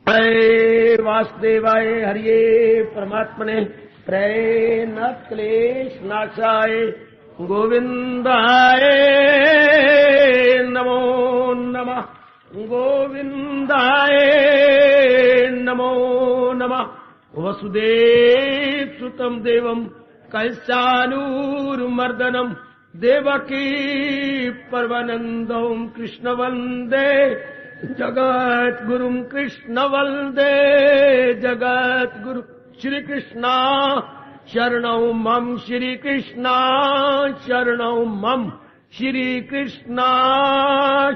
हरे वासुदेवाय हरिये परमात्मने प्रेम क्लेश नाशाय गोविंदाय नमो नमः। गोविंदाय नमो नमः। वसुदेव सुतम देवम कैसानूरमर्दनम देवकी परमानंदम कृष्ण वंदे जगत गुरुम कृष्ण वंदे जगत गुरु श्री कृष्णा शरणौ मम श्री कृष्णा शरणौ मम श्री कृष्णा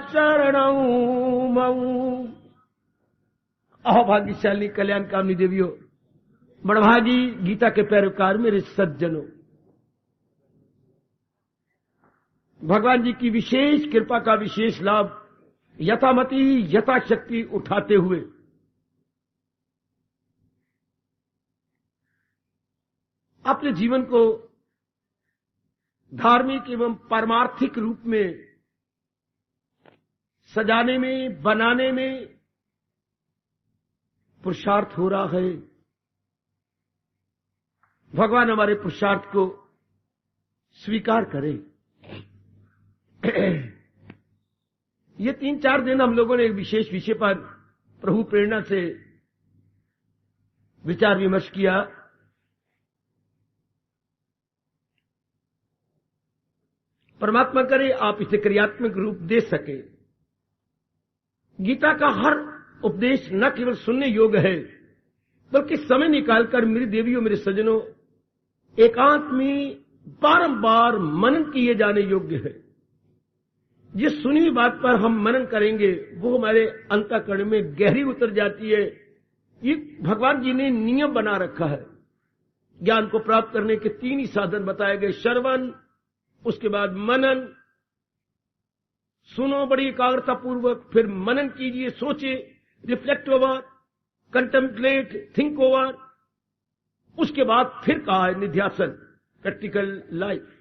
शरणौ मम। अहोभाग्यशाली कल्याण कामनी देवियों, बड़भागी गीता के पैरोकार मेरे सज्जनों, भगवान जी की विशेष कृपा का विशेष लाभ यथामति यथाशक्ति उठाते हुए अपने जीवन को धार्मिक एवं पारमार्थिक रूप में सजाने में, बनाने में पुरुषार्थ हो रहा है। भगवान हमारे पुरुषार्थ को स्वीकार करें। ये 3-4 दिन हम लोगों ने एक विशेष विषय पर प्रभु प्रेरणा से विचार विमर्श किया। परमात्मा करे आप इसे क्रियात्मक रूप दे सके। गीता का हर उपदेश न केवल सुनने योग्य है, बल्कि समय निकालकर मेरी देवियों, मेरे सज्जनों, एकांत में बारंबार मनन किए जाने योग्य है। जिस सुनी हुई बात पर हम मनन करेंगे वो हमारे अंतःकरण में गहरी उतर जाती है। ये भगवान जी ने नियम बना रखा है। ज्ञान को प्राप्त करने के 3 ही साधन बताए गए, श्रवण, उसके बाद मनन, सुनो बड़ी एकाग्रता पूर्वक, फिर मनन कीजिए, सोचे, reflect over, contemplate, think over, उसके बाद फिर कहा है निध्यासन, प्रैक्टिकल लाइफ,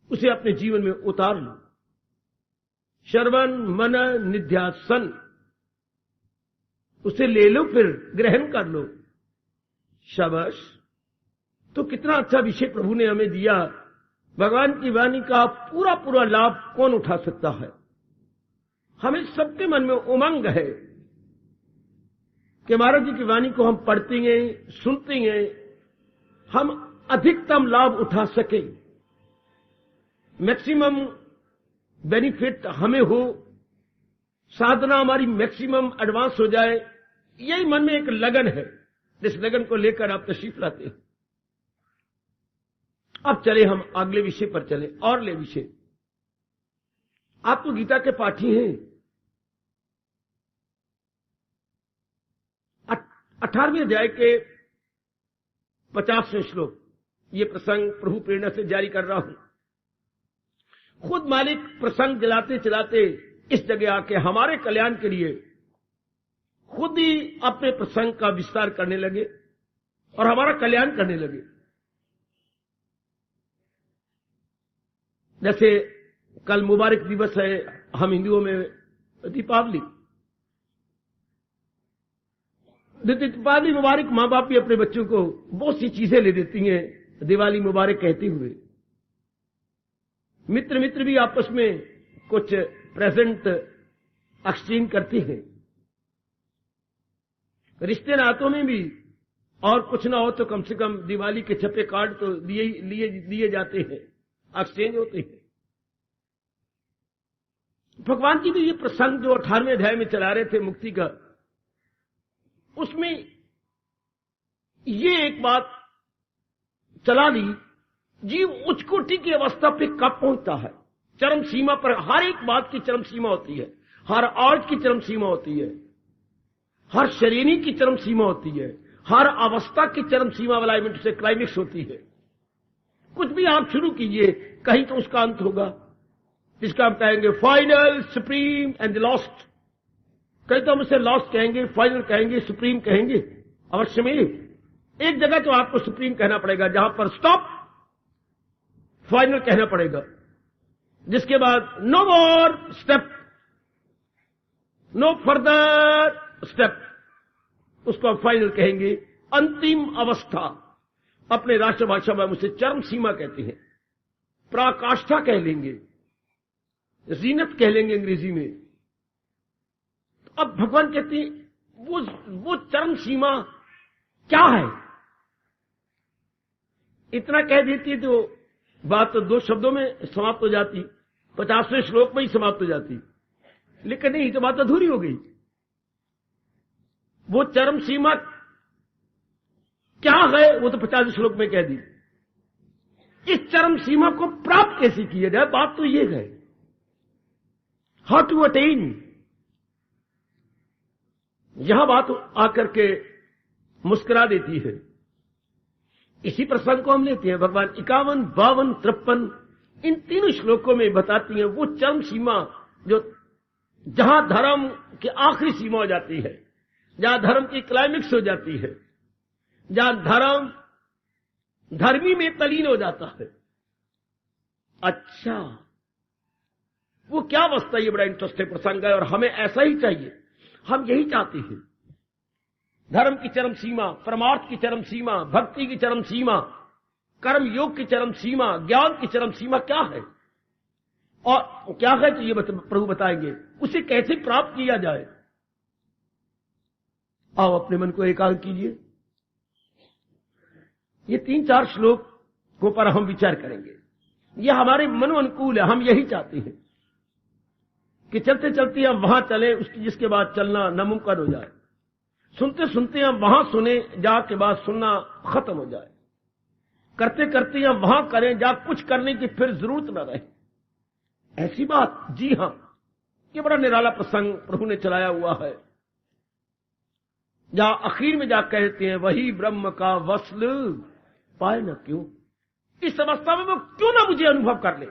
उसे अपने जीवन में उतार लो। श्रवण, मनन, निध्यासन, उसे ले लो, फिर ग्रहण कर लो। शाबाश। तो कितना अच्छा विषय प्रभु ने हमें दिया। भगवान की वाणी का पूरा पूरा लाभ कौन उठा सकता है? हमें सबके मन में उमंग है कि महाराज जी की वाणी को हम पढ़ते हैं, सुनते हैं, हम अधिकतम लाभ उठा सकें, मैक्सिमम बेनिफिट हमें हो, साधना हमारी मैक्सिमम एडवांस हो जाए। यही मन में एक लगन है, जिस लगन को लेकर आप तशरीफ लाते हैं। अब चले हम अगले विषय पर चले, और ले विषय। आप तो गीता के पाठी हैं। 18वें अध्याय के 50वें श्लोक, ये प्रसंग प्रभु प्रेरणा से जारी कर रहा हूं। खुद मालिक प्रसंग चलाते चलाते इस जगह आके हमारे कल्याण के लिए खुद ही अपने प्रसंग का विस्तार करने लगे और हमारा कल्याण करने लगे। जैसे कल मुबारक दिवस है, हम हिंदुओं में दीपावली। दीपावली मुबारक, मां बाप भी अपने बच्चों को बहुत सी चीजें ले देती हैं दिवाली मुबारक कहते हुए। मित्र मित्र भी आपस में कुछ प्रेजेंट एक्सचेंज करते हैं। रिश्ते नातों में भी, और कुछ ना हो तो कम से कम दिवाली के छपे कार्ड तो दिए जाते हैं, एक्सचेंज होते हैं। भगवान जी भी ये प्रसंग जो 18वें अध्याय में चला रहे थे मुक्ति का, उसमें ये एक बात चला दी, जीव उच्च कोटि की अवस्था पे कब पहुंचता है, चरम सीमा पर। हर एक बात की चरम सीमा होती है, हर आर्ट की चरम सीमा होती है, हर श्रेणी की चरम सीमा होती है, हर अवस्था की चरम सीमा वाला इवेंट से क्लाइमेक्स होती है। कुछ भी आप शुरू कीजिए, कहीं तो उसका अंत होगा, जिसका हम कहेंगे फाइनल, सुप्रीम एंड लॉस्ट। कहीं तो हम उसे लॉस्ट कहेंगे, फाइनल कहेंगे, सुप्रीम कहेंगे। अवश्य में एक जगह तो आपको सुप्रीम कहना पड़ेगा, जहां पर स्टॉप, फाइनल कहना पड़ेगा, जिसके बाद no more step, no further step, उसको आप फाइनल कहेंगे, अंतिम अवस्था। अपने राष्ट्रभाषा में उसे चरम सीमा कहते हैं, पराकाष्ठा कह लेंगे, जीनत कह लेंगे अंग्रेजी में। तो अब भगवान कहते हैं वो चरम सीमा क्या है? इतना कह देती तो बात तो 2 शब्दों में समाप्त हो जाती, 50वें श्लोक में ही समाप्त हो जाती, लेकिन नहीं, तो बात अधूरी हो गई। वो चरम सीमा क्या है वो तो 50वें श्लोक में कह दी। इस चरम सीमा को प्राप्त कैसे किया जाए, बात तो ये है, हाउ टू अटेन। यह बात आकर के मुस्कुरा देती है। इसी प्रसंग को हम लेते हैं, भगवान 51, 52, 53 इन तीनों श्लोकों में बताती हैं वो चरम सीमा जो जहां धर्म की आखिरी सीमा हो जाती है, जहां धर्म की क्लाइमेक्स हो जाती है, जहां धर्म धर्मी में तलीन हो जाता है। अच्छा, वो क्या अवस्था? ये बड़ा इंटरेस्टिंग प्रसंग है और हमें ऐसा ही चाहिए, हम यही चाहते हैं। धर्म की चरम सीमा, परमार्थ की चरम सीमा, भक्ति की चरम सीमा, कर्म योग की चरम सीमा, ज्ञान की चरम सीमा क्या है और क्या है, तो ये प्रभु बताएंगे। उसे कैसे प्राप्त किया जाए? आओ अपने मन को एकाग्र कीजिए। ये 3-4 श्लोकों पर हम विचार करेंगे। यह हमारे मनो अनुकूल है, हम यही चाहते हैं कि चलते चलते हम वहां चले, जिसके बाद चलना नामुमकिन हो जाए। सुनते सुनते हम वहां सुने, जाके बाद सुनना खत्म हो जाए। करते करते हम वहां करें, जा कुछ करने की फिर जरूरत न रहे। ऐसी बात, जी हां, ये बड़ा निराला प्रसंग प्रभु ने चलाया हुआ है, जहां आखिर में जा कहते हैं वही ब्रह्म का वसल पाए न क्यों। इस अवस्था में वो क्यों ना मुझे अनुभव कर ले।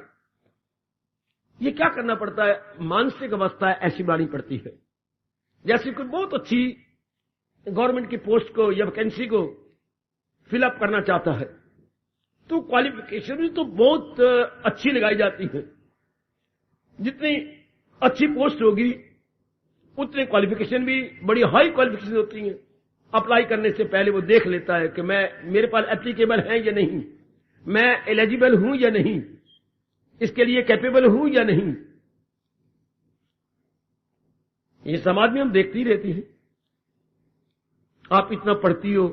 ये क्या करना पड़ता है? मानसिक अवस्था ऐसी बनानी पड़ती है। जैसे कोई बहुत अच्छी गवर्नमेंट की पोस्ट को या वैकेंसी को फिलअप करना चाहता है, तो क्वालिफिकेशन भी तो बहुत अच्छी लगाई जाती है। जितनी अच्छी पोस्ट होगी उतनी क्वालिफिकेशन भी बड़ी हाई क्वालिफिकेशन होती है। अप्लाई करने से पहले वो देख लेता है कि मेरे पास एप्लीकेबल है या नहीं, मैं एलिजिबल हूं या नहीं, इसके लिए कैपेबल हूं या नहीं। ये समाज में हम देखते ही रहते हैं। आप इतना पढ़ती हो,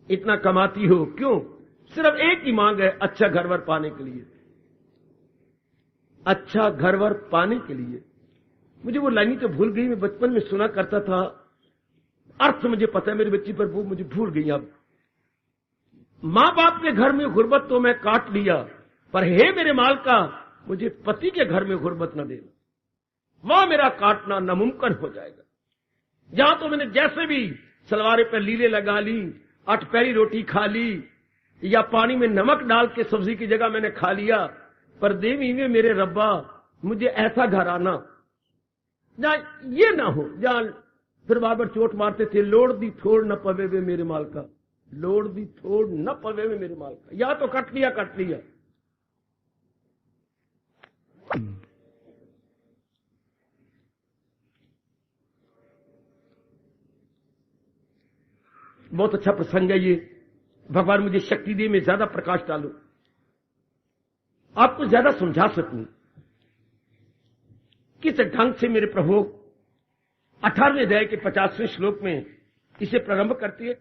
इतना कमाती हो, क्यों? सिर्फ एक ही मांग है, अच्छा घर-वर पाने के लिए। अच्छा घर-वर पाने के लिए। मुझे वो लाइन तो भूल गई, मैं बचपन में सुना करता था, अर्थ मुझे पता है, मेरी बच्ची पर वो मुझे भूल गई। अब मां बाप के घर में गुर्बत तो मैं काट लिया, पर हे मेरे मालिका, मुझे पति के घर में गुर्बत न देना, वहां मेरा काटना नामुमकिन हो जाएगा। जहां तो मैंने जैसे भी सलवारे पर लीले लगा ली, 8 पैरी रोटी खा ली, या पानी में नमक डाल के सब्जी की जगह मैंने खा लिया, पर देवी में मेरे रब्बा मुझे ऐसा घर आना जहां ये ना हो, जहां फिर बार बार चोट मारते थे, लोड़ दी थोड़ न पवे वे मेरे मालिका, लोड़ दी थोड़ न पवे वे मेरे मालिका। या तो कट लिया कट लिया। बहुत अच्छा प्रसंग है ये। भगवान मुझे शक्ति दे, मैं ज्यादा प्रकाश डालूं, आपको ज्यादा समझा सकूं। किस ढंग से मेरे प्रभु 18वें अध्याय के 50वें श्लोक में इसे प्रारंभ करती है।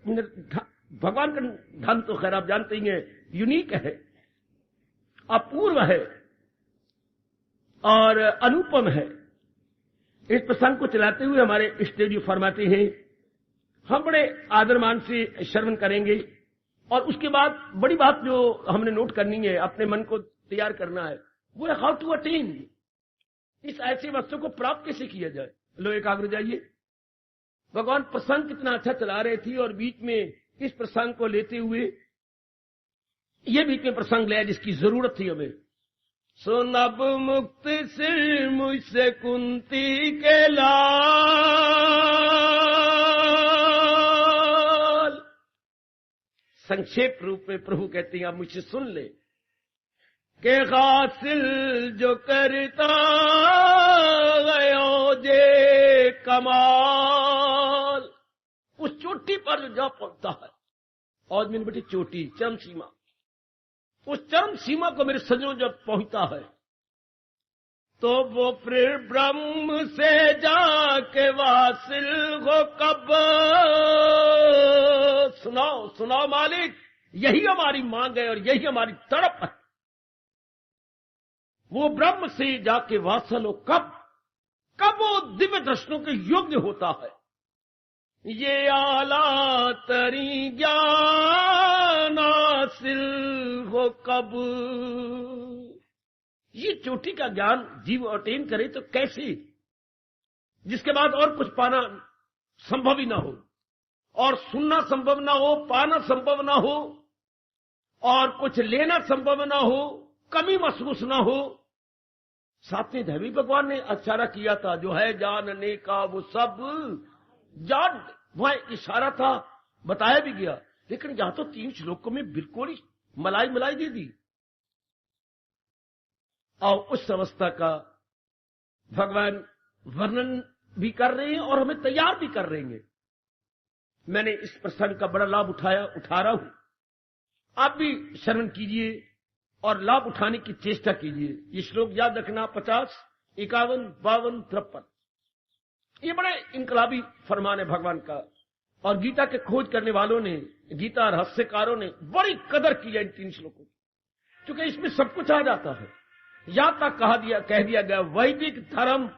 भगवान का ढंग तो खैर आप जानते ही हैं, यूनिक है, अपूर्व है और अनुपम है। इस प्रसंग को चलाते हुए हमारे स्टेज फरमाते हैं, हम बड़े आदर मान से श्रवण करेंगे और उसके बाद बड़ी बात जो हमने नोट करनी है, अपने मन को तैयार करना है, वो है हाउ टू अटेन। इस ऐसी वस्तु को प्राप्त कैसे किया जाए। लो एकाग्र जाइए। भगवान प्रसंग कितना अच्छा चला रहे थे और बीच में इस प्रसंग को लेते हुए ये बीच में प्रसंग लिया जिसकी जरूरत थी हमें। सुनब मुक्त सिर मुझसे कुंती के लाल। संक्षेप रूप में प्रभु कहते हैं आप मुझसे सुन ले के हासिल जो करता गयो जे कमाल। पर जो जा पहुंचता है, और मैंने बेटी चोटी, चरम सीमा, उस चरम सीमा को मेरे सजनों जब पहुंचता है, तो वो फिर ब्रह्म से जाके वासिल हो कब। सुनाओ सुनाओ मालिक, यही हमारी मांग है और यही हमारी तड़प है। वो ब्रह्म से जाके वासल हो कब, कब वो दिव्य दर्शनों के योग्य होता है। ये आला तरी ज्ञान हासिल हो कब। ये चोटी का ज्ञान जीव अटेन करे तो कैसे, जिसके बाद और कुछ पाना संभव ही ना हो, और सुनना संभव ना हो, पाना संभव ना हो, और कुछ लेना संभव ना हो, कमी महसूस ना हो। सातवें दैवी भगवान ने इशारा किया था, जो है जानने का वो सब जान, वह इशारा था, बताया भी गया। लेकिन यहां तो 3 श्लोकों में बिल्कुल ही मलाई मलाई दे दी। और उस अवस्था का भगवान वर्णन भी कर रहे हैं और हमें तैयार भी कर रहे हैं। मैंने इस प्रसंग का बड़ा लाभ उठा रहा हूं। आप भी श्रवण कीजिए और लाभ उठाने की चेष्टा कीजिए। ये श्लोक याद रखना, 50, 51, 52, 53। ये बड़े इनकलाबी फरमान है भगवान का, और गीता के खोज करने वालों ने, गीता रहस्यकारों ने बड़ी कदर की है इन 3 श्लोकों की, क्योंकि इसमें सब कुछ आ जाता है। यहां तक कह दिया गया वैदिक धर्म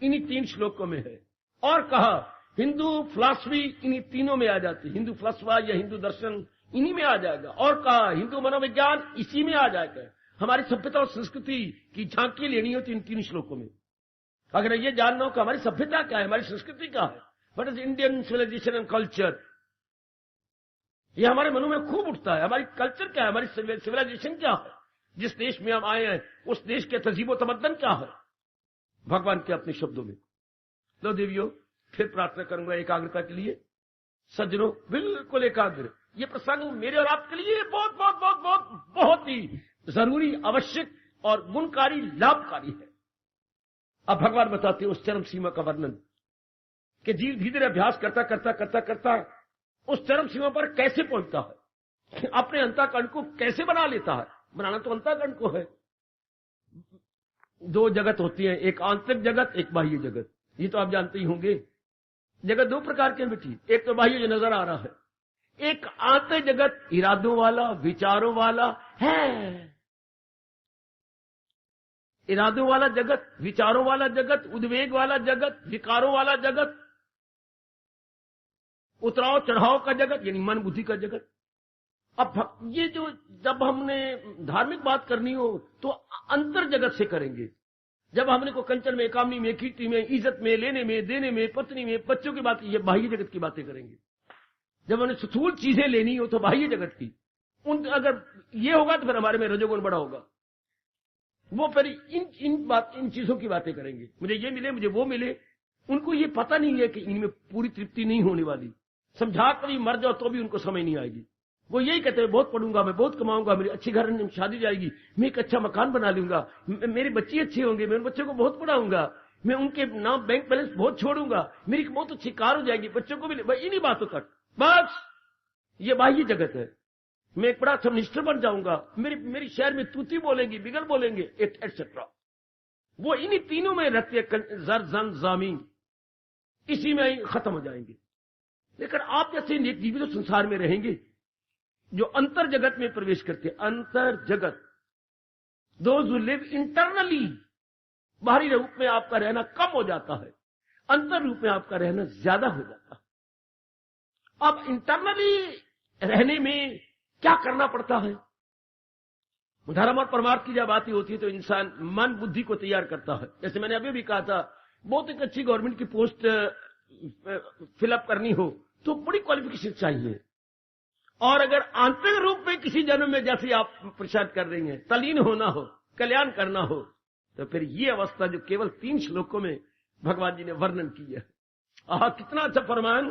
इन्हीं 3 श्लोकों में है, और कहा हिंदू फिलॉसफी इन्हीं तीनों में आ जाती है, हिंदू फिलॉसफा या हिंदू दर्शन इन्हीं में आ जाएगा, और कहा हिंदू मनोविज्ञान इसी में आ जाएगा। हमारी सभ्यता और संस्कृति की झांकी लेनी होती इन 3 श्लोकों में। अगर ये जानना हो कि हमारी सभ्यता क्या है, हमारी संस्कृति क्या है, what is Indian civilisation and culture, ये हमारे मनों में खूब उठता है। हमारी कल्चर क्या है, हमारी सिविलाइजेशन क्या है, जिस देश में हम आए हैं उस देश के तहजीब और तमद्दन क्या है, भगवान के अपने शब्दों में। लो देवियों, फिर प्रार्थना करूंगा एकाग्रता के लिए। सज्जनों, बिल्कुल एकाग्र। ये प्रसंग मेरे और आपके लिए बहुत बहुत बहुत बहुत बहुत ही जरूरी, आवश्यक और गुणकारी, लाभकारी है। अब भगवान बताते हैं उस चरम सीमा का वर्णन, कि जीव धीरे धीरे अभ्यास करता करता करता करता उस चरम सीमा पर कैसे पहुंचता है, अपने अंतःकरण को कैसे बना लेता है। बनाना तो अंतःकरण को है। 2 जगत होती है, एक आंतरिक जगत, एक बाह्य जगत। ये तो आप जानते ही होंगे। जगत 2 प्रकार के बेटी, एक तो बाह्य जो नजर आ रहा है, एक आंतरिक जगत इरादों वाला, विचारों वाला है। इरादों वाला जगत, विचारों वाला जगत, उद्वेग वाला जगत, विकारों वाला जगत, उतराव चढ़ाव का जगत, यानी मन बुद्धि का जगत। अब ये जो जब हमने धार्मिक बात करनी हो तो अंतर जगत से करेंगे। जब हमने को कंचन में, कामनी में, कीर्ति में, इज्जत में, लेने में, देने में, पत्नी में, बच्चों की बात, ये बाह्य जगत की बातें करेंगे। जब हमने स्थूल चीजें लेनी हो तो बाह्य जगत की, अगर ये होगा तो फिर हमारे में रजोगुण बड़ा होगा। वो फिर इन चीजों की बातें करेंगे। मुझे ये मिले, मुझे वो मिले। उनको ये पता नहीं है कि इनमें पूरी तृप्ति नहीं होने वाली। समझा कभी मर जाओ तो भी उनको समझ नहीं आएगी। वो यही कहते हैं, बहुत पढ़ूंगा, मैं बहुत कमाऊंगा, मेरी अच्छी घर में शादी जाएगी, मैं एक अच्छा मकान बना लूंगा, मेरे बच्चे अच्छे होंगे, मेरे बच्चों को बहुत पढ़ाऊंगा, मैं उनके नाम बैंक बैलेंस बहुत छोड़ूंगा, मेरी बहुत अच्छी कार हो जाएगी, बच्चों को भी। इन्हीं बातों तक बस ये बाह्य जगत है। मैं एक बड़ा अच्छा मिनिस्टर बन जाऊंगा, मेरी शहर में तूती बोलेंगी, बिगल बोलेंगे, एटसेट्रा। वो इन्हीं तीनों में रहते हैं, जर जन जामीन, इसी में ही खत्म हो जाएंगे। लेकिन आप जैसे नेक जीवी तो संसार में रहेंगे जो अंतर जगत में प्रवेश करते हैं। अंतर जगत, दोज हु लिव इंटरनली, बाहरी रूप में आपका रहना कम हो जाता है, अंतर रूप में आपका रहना ज्यादा हो जाता है। अब इंटरनली रहने में क्या करना पड़ता है? धर्म और परमार्थ की जब बात होती है तो इंसान मन बुद्धि को तैयार करता है। जैसे मैंने अभी भी कहा था, बहुत एक अच्छी गवर्नमेंट की पोस्ट फिलअप करनी हो तो बड़ी क्वालिफिकेशन चाहिए। और अगर आंतरिक रूप में किसी जन्म में जैसे आप प्रसाद कर रही हैं, तलीन होना हो, कल्याण करना हो, तो फिर ये अवस्था जो केवल 3 श्लोकों में भगवान जी ने वर्णन की है। कितना अच्छा फरमान।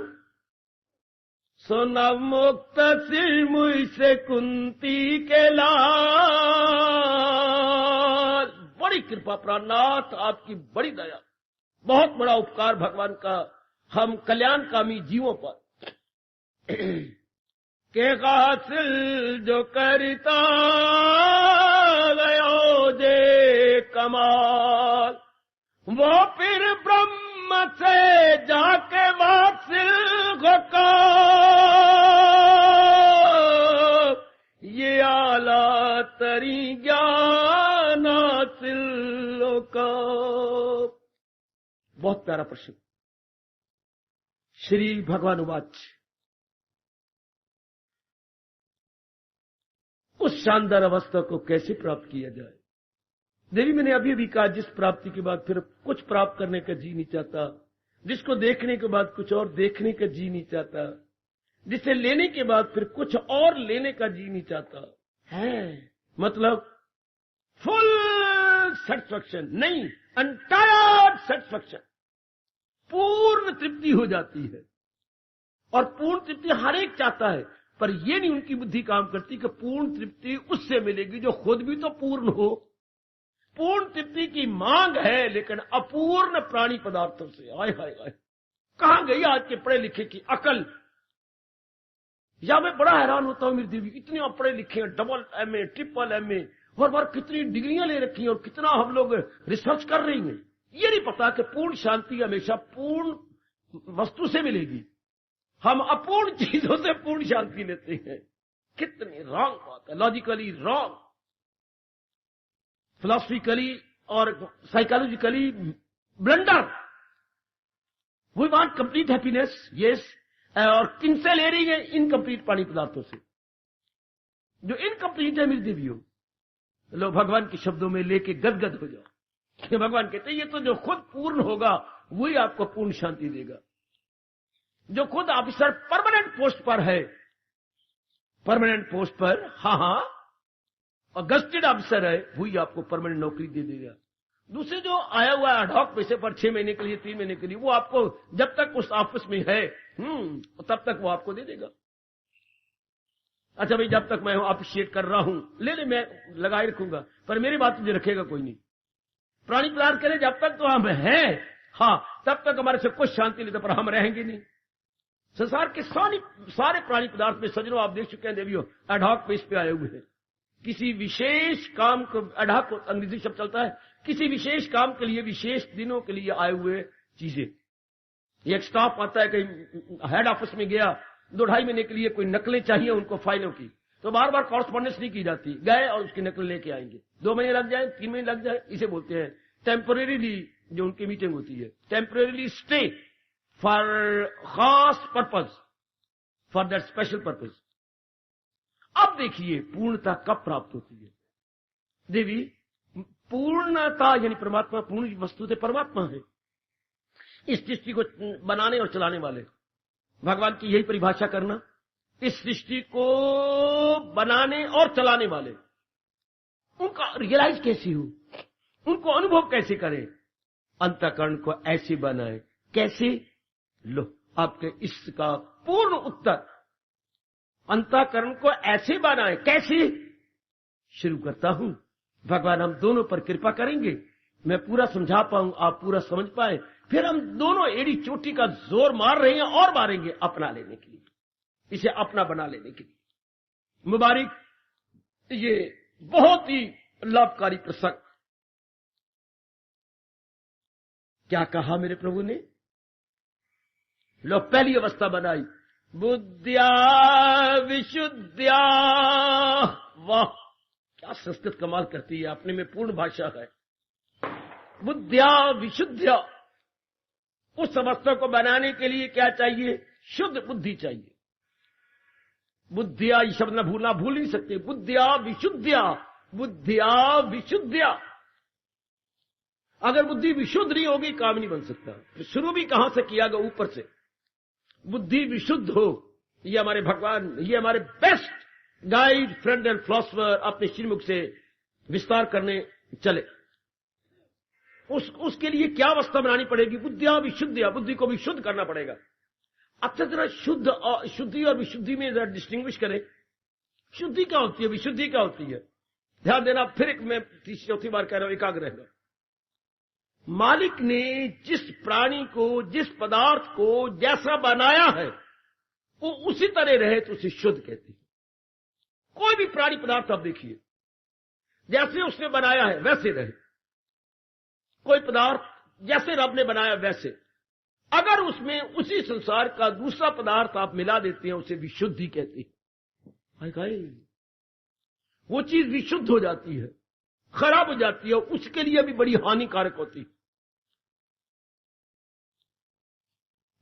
सोना मुक्त सिर मुझ से कुंती के लाल, बड़ी कृपा प्राणनाथ, आपकी बड़ी दया, बहुत बड़ा उपकार भगवान का हम कल्याणकामी जीवों पर। के हासिल जो करता गयो जे कमाल, वो फिर ब्रह्म से जाके वासिल होगा, ये आला तरी ज्ञान हासिल होगा। बहुत प्यारा प्रश्न। श्री भगवान उवाच, उस शानदार अवस्था को कैसे प्राप्त किया जाए? देवी, मैंने अभी अभी कहा, जिस प्राप्ति के बाद फिर कुछ प्राप्त करने का जी नहीं चाहता, जिसको देखने के बाद कुछ और देखने का जी नहीं चाहता, जिसे लेने के बाद फिर कुछ और लेने का जी नहीं चाहता है, मतलब फुल सेटिस्फैक्शन नहीं, एंटायर सेटिस्फैक्शन, पूर्ण तृप्ति हो जाती है। और पूर्ण तृप्ति हर एक चाहता है, पर यह नहीं उनकी बुद्धि काम करती कि पूर्ण तृप्ति उससे मिलेगी जो खुद भी तो पूर्ण हो। पूर्ण तृप्ति की मांग है, लेकिन अपूर्ण प्राणी पदार्थों से। आय हाय हाय, कहां गई आज के पढ़े लिखे की अकल? या मैं बड़ा हैरान होता हूं मेरी देवी, इतने पढ़े लिखे हैं, डबल एमए, ट्रिपल एमए, हर बार कितनी डिग्रियां ले रखी हैं और कितना हम लोग रिसर्च कर रही हैं। ये नहीं पता कि पूर्ण शांति हमेशा पूर्ण वस्तु से मिलेगी। हम अपूर्ण चीजों से पूर्ण शांति लेते हैं। कितनी रॉन्ग बात है, लॉजिकली रॉन्ग, फिलोसफिकली और psychologically blunder. We want complete happiness, yes, और किनसे ले रही है? इनकम्प्लीट प्राणी पदार्थों से, जो इनकम्प्लीट है मेरी देवियों। लो, भगवान के शब्दों में लेके गदगद हो जाओ। भगवान कहते हैं ये तो जो खुद पूर्ण होगा वही आपको पूर्ण शांति देगा। जो खुद ऑफिसर परमानेंट पोस्ट पर है, परमानेंट पोस्ट पर, हाँ, और गस्टेड ऑफिसर है, वही आपको परमानेंट नौकरी दे देगा। दूसरे जो आया हुआ एडहॉक पैसे पर 6 महीने के लिए, 3 महीने के लिए, वो आपको जब तक उस ऑफिस में है तब तक वो आपको दे देगा। अच्छा भाई, जब तक मैं अप्रिशिएट कर रहा हूं, ले मैं लगाए रखूंगा, पर मेरी बात मुझे रखेगा कोई नहीं। प्राणी पदार्थ करें जब तक तो हम हैं, हाँ, तब तक हमारे से कुछ शांति लेते, पर हम रहेंगे नहीं। संसार के सारे प्राणी पदार्थ में सज्जनों, आप देख चुके हैं देवियों, एडहॉक बेस पे आए हुए हैं। किसी विशेष काम को, एडहॉक अंग्रेजी शब्द चलता है, किसी विशेष काम के लिए, विशेष दिनों के लिए आए हुए चीजें। एक स्टाफ आता है, कहीं हेड ऑफिस में गया, 2-2.5 महीने के लिए कोई नकलें चाहिए उनको फाइलों की, तो बार बार कॉरेस्पॉन्डेंस नहीं की जाती, गए और उसकी नकल लेके आएंगे। 2 महीने लग जाए, 3 महीने लग जाए, इसे बोलते हैं टेम्परेरीली, जो उनकी मीटिंग होती है, टेम्परेरीली स्टे फॉर खास purpose, for that special purpose. अब देखिए पूर्णता कब प्राप्त होती है देवी? पूर्णता यानी परमात्मा, पूर्ण वस्तु से परमात्मा है। इस सृष्टि को बनाने और चलाने वाले भगवान की यही परिभाषा करना, इस सृष्टि को बनाने और चलाने वाले, उनका रियलाइज कैसे हो, उनको अनुभव कैसे करें? अंतःकरण को ऐसे बनाए, कैसे? लो, आपके इसका पूर्ण उत्तर, अंतःकरण को ऐसे बनाए, कैसे? शुरू करता हूं। भगवान हम दोनों पर कृपा करेंगे, मैं पूरा समझा पाऊं, आप पूरा समझ पाए, फिर हम दोनों एड़ी चोटी का जोर मार रहे हैं और मारेंगे अपना लेने के लिए, इसे अपना बना लेने के लिए। मुबारक, ये बहुत ही लाभकारी प्रसंग। क्या कहा मेरे प्रभु ने? लो, पहली अवस्था बनाई, बुद्ध्या विशुद्ध्या। वाह, क्या संस्कृत कमाल करती है, अपने में पूर्ण भाषा है। बुद्ध्या विशुद्ध्या, उस अवस्था को बनाने के लिए क्या चाहिए? शुद्ध बुद्धि चाहिए। बुद्धिया, ये शब्द ना भूलना, भूल नहीं सकते। बुद्धिया विशुद्धिया, बुद्धिया विशुद्धिया। अगर बुद्धि विशुद्ध नहीं होगी, काम नहीं बन सकता। तो शुरू भी कहां से किया गया? ऊपर से। बुद्धि विशुद्ध हो, ये हमारे भगवान, ये हमारे best guide, friend and philosopher अपने श्रीमुख से विस्तार करने चले। उसके लिए क्या अवस्था बनानी पड़ेगी? बुद्धिया विशुद्धिया, बुद्धि को विशुद्ध करना पड़ेगा। अच्छा, जरा शुद्ध और शुद्धि और विशुद्धि में जरा डिस्टिंग्विश करें। शुद्धि क्या होती है, विशुद्धि क्या होती है? ध्यान देना, फिर एक मैं चौथी बार कह रहा हूं, एकाग्र रहना। मालिक ने जिस प्राणी को, जिस पदार्थ को जैसा बनाया है, वो उसी तरह रहे तो उसे शुद्ध कहते हैं। कोई भी प्राणी पदार्थ आप देखिए, जैसे उसने बनाया है वैसे रहे। कोई पदार्थ जैसे रब ने बनाया वैसे, अगर उसमें उसी संसार का दूसरा पदार्थ आप मिला देते हैं, उसे विशुद्धि कहते हैं। वो चीज विशुद्ध हो जाती है, खराब हो जाती है, उसके लिए भी बड़ी हानिकारक होती है।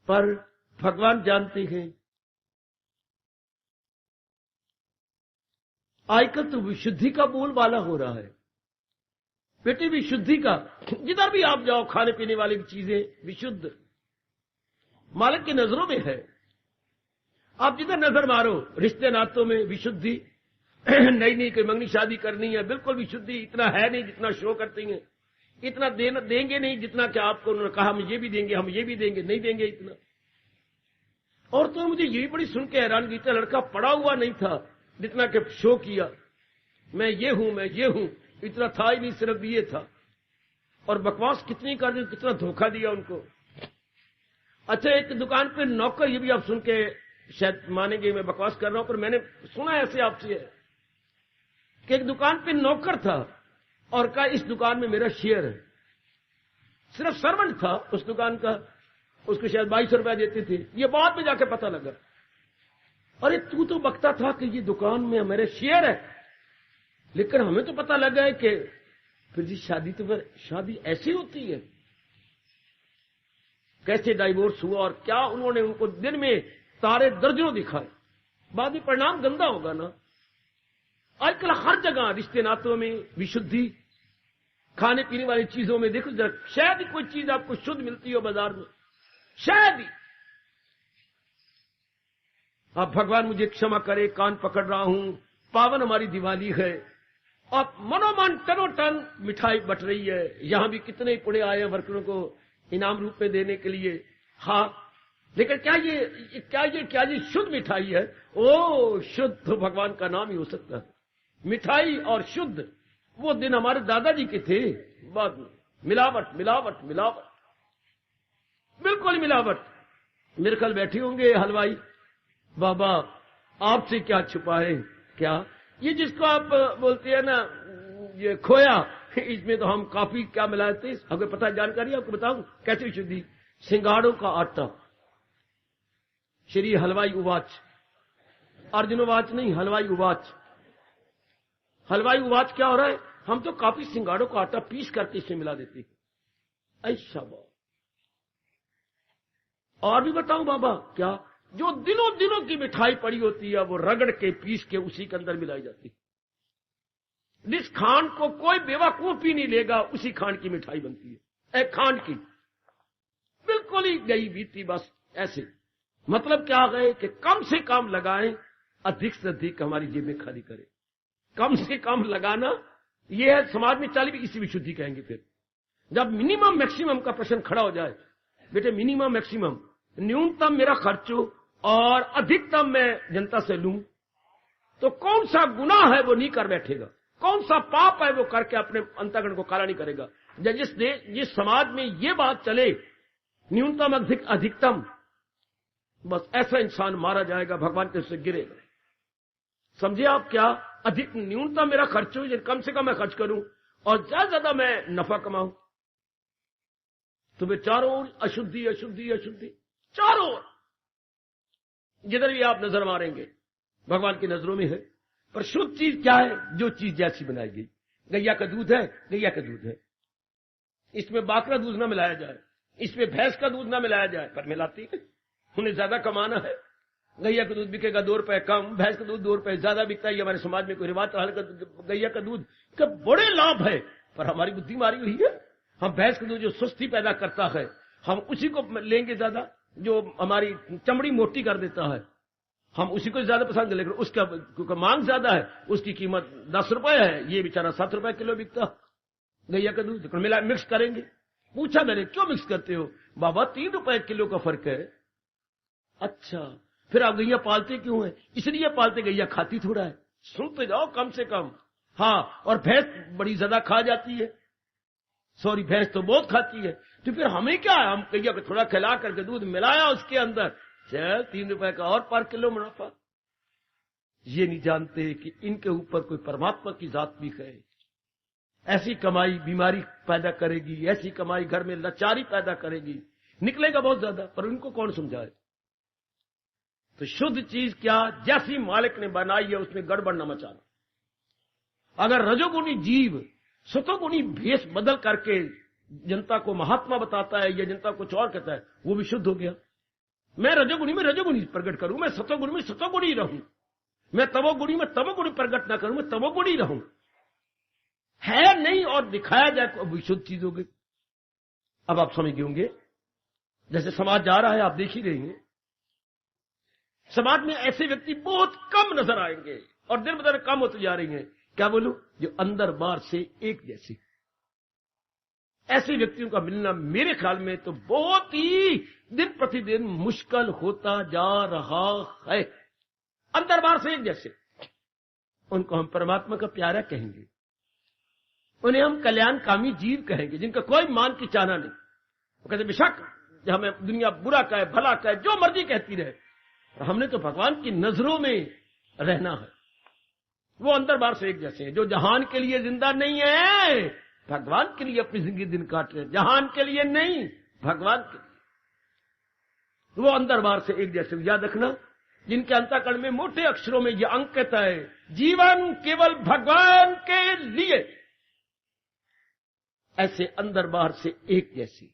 पर भगवान जानते हैं आजकल तो विशुद्धि का बोलबाला हो रहा है। बेटी विशुद्धि का, जिधर भी आप जाओ खाने पीने वाली चीजें विशुद्ध, मालिक की नजरों में है। आप जिधर नजर मारो रिश्ते नातों में विशुद्धि, नई नई कोई मंगनी शादी करनी है, बिल्कुल विशुद्धि इतना है नहीं जितना शो करती हैं। इतना देंगे नहीं जितना कि आपको उन्होंने कहा हम ये भी देंगे, हम ये भी देंगे, नहीं देंगे इतना। और तो मुझे ये भी बड़ी सुन के हैरानगी, इतना लड़का पड़ा हुआ नहीं था जितना कि शो किया, मैं ये हूं, इतना था ही नहीं, सिर्फ ये था। और बकवास कितनी कर दी, कितना धोखा दिया उनको। अच्छा, एक दुकान पे नौकर, ये भी आप सुन के शायद मानेंगे मैं बकवास कर रहा हूं, पर मैंने सुना ऐसे आपसे कि एक दुकान पे नौकर था और कहा इस दुकान में मेरा शेयर है। सिर्फ सर्वेंट था उस दुकान का, उसको शायद 2200 रुपया देते थे। ये बाद में जाके पता लगा, अरे तू तो बकता था कि ये दुकान में मेरे शेयर है, लेकिन हमें तो पता लगा है कि फिर जी शादी तो फिर शादी ऐसी होती है। कैसे डाइवोर्स हुआ और क्या उन्होंने उनको दिन में तारे दर्जनों दिखाए, बाद में परिणाम गंदा होगा ना। आजकल हर जगह रिश्ते नातों में विशुद्धि, खाने पीने वाली चीजों में देखो जरा, शायद ही कोई चीज आपको शुद्ध मिलती हो बाजार में, शायद ही। आप भगवान मुझे क्षमा करे, कान पकड़ रहा हूं, पावन हमारी दिवाली है, और मनोमन टनो टन मिठाई बट रही है। यहां भी कितने पुणे आए हैं वर्करों को इनाम रूप में देने के लिए। हाँ, लेकिन क्या ये शुद्ध मिठाई है? ओ, शुद्ध तो भगवान का नाम ही हो सकता है। मिठाई और शुद्ध वो दिन हमारे दादाजी के थे, बाद में मिलावट मिलावट मिलावट, बिल्कुल मिलावट। मेरे कल बैठे होंगे हलवाई, बाबा आपसे क्या छुपा है, क्या ये जिसको आप बोलते हैं ना ये खोया, इसमें तो हम काफी क्या मिलाए थे, अगर पता जानकारी आपको बताऊं कैसे शुद्धि। सिंगाड़ों का आटा। श्री हलवाई उवाच, अर्जुन उवाच नहीं, हलवाई उवाच। हलवाई उवाच क्या हो रहा है, हम तो काफी सिंगाड़ों का आटा पीस करके इसमें मिला देते। ऐसा बात। और भी बताऊं बाबा, क्या जो दिनों दिनों की मिठाई पड़ी होती है वो रगड़ के पीस के उसी के अंदर मिलाई जाती है। जिस खांड को कोई बेवकूफ भी नहीं लेगा, उसी खांड की मिठाई बनती है। एक खांड की बिल्कुल ही गई बीती, बस ऐसे। मतलब क्या है कि कम से कम लगाएं, अधिक से अधिक हमारी जेबें खाली करें। कम से कम लगाना यह है, समाज में चल भी इसी विशुद्धि कहेंगे। फिर जब मिनिमम मैक्सिमम का प्रश्न खड़ा हो जाए, बेटे मिनिमम मैक्सिमम, न्यूनतम मेरा खर्च हो और अधिकतम मैं जनता से लूं, तो कौन सा गुनाह है वो नहीं कर बैठेगा, कौन सा पाप है वो करके अपने अंतःकरण को काला नहीं करेगा। जिस समाज में ये बात चले न्यूनतम अधिकतम, बस ऐसा इंसान मारा जाएगा, भगवान के उससे गिरेगा। समझे आप? क्या अधिक न्यूनतम मेरा खर्च हो, कम से कम मैं खर्च करूं और ज्यादा ज्यादा मैं नफा कमाऊं, तो वे चारों ओर अशुद्धि अशुद्धि अशुद्धि, चारों ओर जिधर भी आप नजर मारेंगे भगवान की नजरों में है। पर शुद्ध चीज क्या है? जो चीज जैसी बनाई गई। गैया का दूध है, गैया का दूध है, इसमें बाकरा दूध ना मिलाया जाए, इसमें भैंस का दूध ना मिलाया जाए, पर मिलाती है, उन्हें ज्यादा कमाना है। गैया का दूध बिकेगा 2 रुपए कम, भैंस का दूध 2 रुपए ज्यादा बिकता है। हमारे समाज में कोई रिवाज गैया का दूध का बड़े लाभ है, पर हमारी बुद्धि मारी हुई है। हम भैंस का दूध जो सुस्ती पैदा करता है, हम उसी को लेंगे ज्यादा, जो हमारी चमड़ी मोटी कर देता है, हम उसी को ज्यादा पसंद करें। लेकिन उसका क्योंकि मांग ज्यादा है, उसकी कीमत 10 रुपए है, ये बेचारा 7 रुपए किलो बिकता गैया का दूध। मिला मिक्स करेंगे। पूछा मैंने, क्यों मिक्स करते हो? बाबा 3 रुपए किलो का फर्क है। अच्छा, फिर आप गैया पालते क्यों है? इसलिए पालते, गैया खाती थोड़ा है। सुनते जाओ कम से कम। हाँ, और भैंस बड़ी ज्यादा खा जाती है, सॉरी भैंस तो बहुत खाती है। तो फिर हमें क्या है, हम गैया को थोड़ा खिला करके दूध मिलाया उसके अंदर, चल 3 रुपए का और पर किलो मुनाफा। ये नहीं जानते कि इनके ऊपर कोई परमात्मा की जात भी है। ऐसी कमाई बीमारी पैदा करेगी, ऐसी कमाई घर में लाचारी पैदा करेगी, निकलेगा बहुत ज्यादा, पर उनको कौन समझाए। तो शुद्ध चीज क्या, जैसी मालिक ने बनाई है उसमें गड़बड़ न मचाना। अगर रजोगुणी जीव सतोगुणी भेष बदल करके जनता को महात्मा बताता है या जनता को कुछ और कहता है, वो भी शुद्ध हो गया। मैं रजोगुणी में रजोगुणी प्रकट करूं, मैं सतोगुणी में सतोगुणी रहूं, मैं तमोगुणी में तमोगुणी प्रकट ना करूं, मैं तमोगुणी रहूं। है नहीं और दिखाया जाए तो विशुद्ध चीज हो गई। अब आप समझ गए होंगे, जैसे समाज जा रहा है, आप देख ही रहे हैं, समाज में ऐसे व्यक्ति बहुत कम नजर आएंगे और दिन ब दिन कम होते जा रही हैं। क्या बोलूं, जो अंदर बाहर से एक जैसी। ऐसे व्यक्तियों का मिलना मेरे ख्याल में तो बहुत ही दिन प्रतिदिन मुश्किल होता जा रहा है। अंदर बाहर से एक जैसे, उनको हम परमात्मा का प्यारा कहेंगे, उन्हें हम कल्याणकामी जीव कहेंगे, जिनका कोई मान की चाहना नहीं। वो कहते बेशक हमें दुनिया बुरा कहे, भला कहे, जो मर्जी कहती रहे, हमने तो भगवान की नजरों में रहना है। वो अंदर बाहर से एक जैसे हैं। जो जहान के लिए जिंदा नहीं है, भगवान के लिए अपनी जिंदगी दिन काट रहे, जहान के लिए नहीं, भगवान के लिए। वो अंदर बाहर से एक जैसे। याद रखना, जिनके अंतःकरण में मोटे अक्षरों में यह अंकित है, जीवन केवल भगवान के लिए, ऐसे अंदर बाहर से एक जैसी।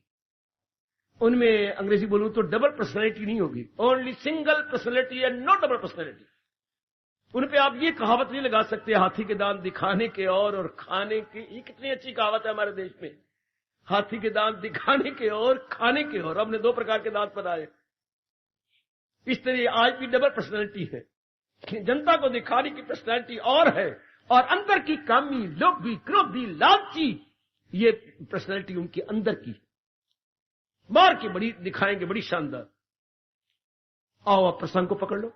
उनमें अंग्रेजी बोलूं तो डबल पर्सनैलिटी नहीं होगी, only single personality and no double personality. उन पे आप ये कहावत नहीं लगा सकते, हाथी के दांत दिखाने के और खाने के। ये कितनी अच्छी कहावत है हमारे देश में, हाथी के दांत दिखाने के और खाने के और। हमने 2 प्रकार के दांत बनाए। इस तरह आज भी डबल पर्सनैलिटी है। जनता को दिखाने की पर्सनैलिटी और है, और अंदर की कामी, लोभी, क्रोधी, लालची, ये पर्सनैलिटी उनके अंदर की। बाहर की बड़ी दिखाएंगे, बड़ी शानदार। आओ आप प्रसंग को पकड़ लो।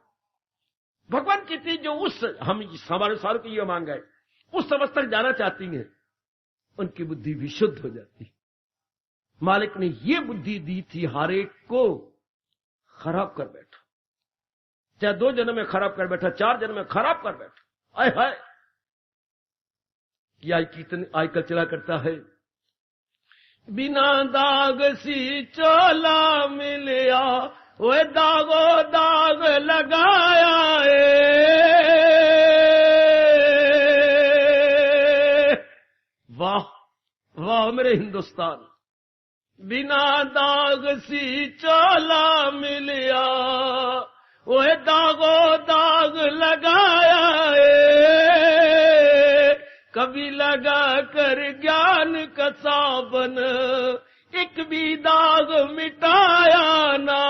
भगवान कहते हैं जो उस हम हमारे सारों को ये मांगा है, उस समझ तक जाना चाहती हैं, उनकी बुद्धि विशुद्ध हो जाती। मालिक ने ये बुद्धि दी थी, हर एक को खराब कर बैठा। चाहे 2 जन्म में खराब कर बैठा, 4 जन्म में खराब कर बैठा। आय हाय, कि आज कीर्तन आजकल चला करता है, बिना दाग सी चोला मिलिया, वो दागो दाग लगाया है। वाह वाह मेरे हिंदुस्तान, बिना दाग सी चोला मिलिया, वो दागो दाग लगाया है। कभी लगा कर ज्ञान का साबन, एक भी दाग मिटाया ना।